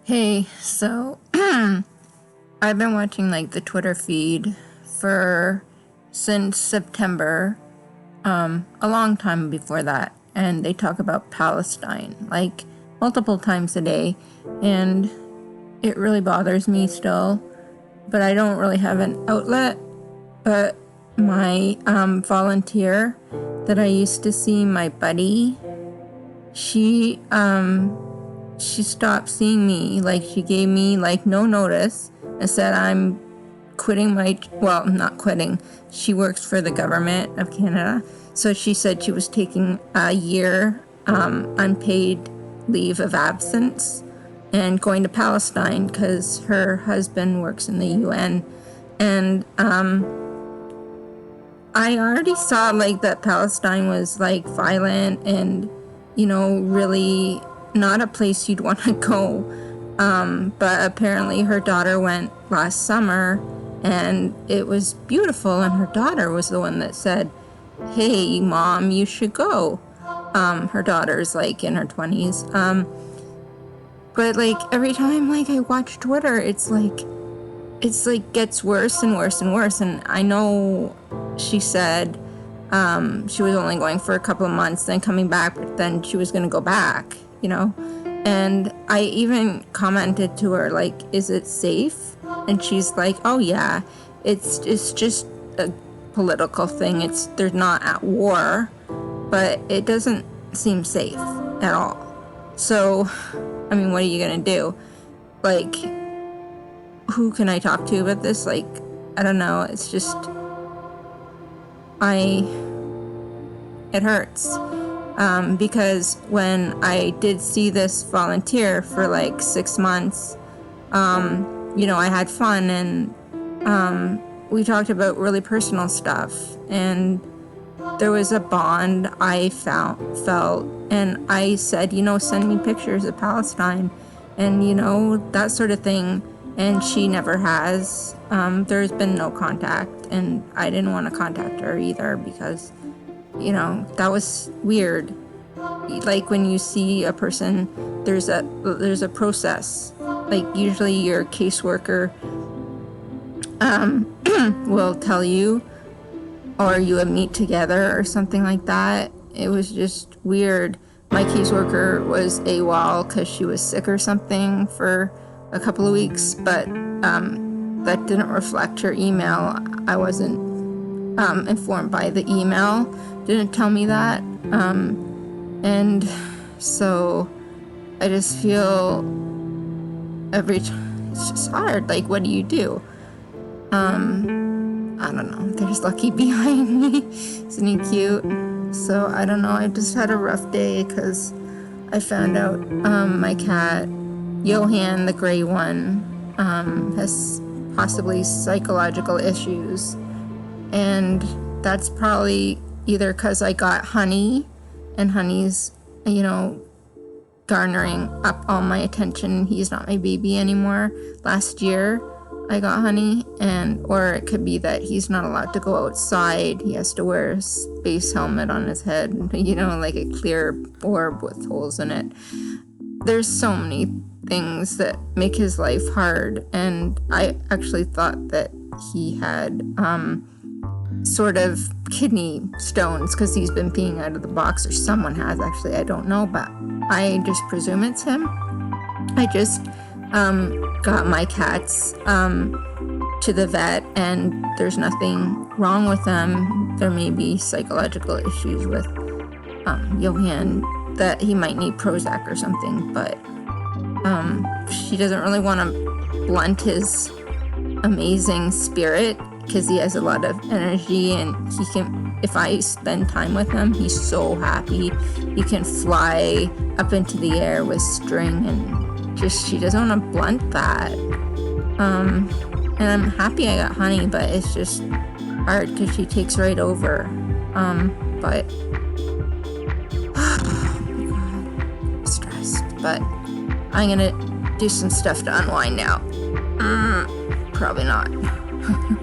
Hey, so I've been watching like the Twitter feed since September, a long time before that, and they talk about Palestine like multiple times a day, and it really bothers me still, but I don't really have an outlet. But my volunteer that I used to see, my buddy, she stopped seeing me. Like, she gave me like no notice and said I'm quitting not quitting. She works for the government of Canada. So she said she was taking a year unpaid leave of absence and going to Palestine because her husband works in the UN. And I already saw like that Palestine was like violent and, really not a place you'd want to go. But apparently her daughter went last summer and it was beautiful, and her daughter was the one that said, "Hey mom, you should go." Her daughter's like in her 20s. But like every time like I watch Twitter, it's like gets worse and worse and worse. And I know she said she was only going for a couple of months, then coming back, but then she was going to go back, And I even commented to her, like, is it safe? And she's like, oh yeah, it's just a political thing. They're not at war, but it doesn't seem safe at all. So, I mean, what are you going to do? Like, who can I talk to about this? Like, I don't know. It's just, it hurts. Because when I did see this volunteer for like 6 months, I had fun, and we talked about really personal stuff, and there was a bond I felt, and I said, send me pictures of Palestine, and that sort of thing, and she never has. There's been no contact, and I didn't want to contact her either because that was weird. Like, when you see a person, there's a process. Like, usually your caseworker will tell you, or you would meet together or something like that. It was just weird. My caseworker was AWOL because she was sick or something for a couple of weeks, but that didn't reflect her email. I wasn't informed by the email. Didn't tell me that. And so I just feel every time it's just hard. Like, what do you do? I don't know. There's Lucky behind me. Isn't he cute? So I don't know. I just had a rough day because I found out my cat, Johan, the gray one, has possibly psychological issues. And that's probably either because I got Honey, and Honey's, garnering up all my attention. He's not my baby anymore. Last year, I got Honey, or it could be that he's not allowed to go outside. He has to wear a space helmet on his head, like a clear orb with holes in it. There's so many things that make his life hard, and I actually thought that he had sort of kidney stones because he's been peeing out of the box, or someone has. Actually, I don't know, but I just presume it's him. I just got my cats to the vet, and there's nothing wrong with them. There may be psychological issues with Johan, that he might need Prozac or something, but she doesn't really want to blunt his amazing spirit because he has a lot of energy, and if I spend time with him, he's so happy. He can fly up into the air with string, and she doesn't want to blunt that. And I'm happy I got Honey, but it's just hard because she takes right over. But oh my God, I'm stressed. But I'm gonna do some stuff to unwind now. Probably not.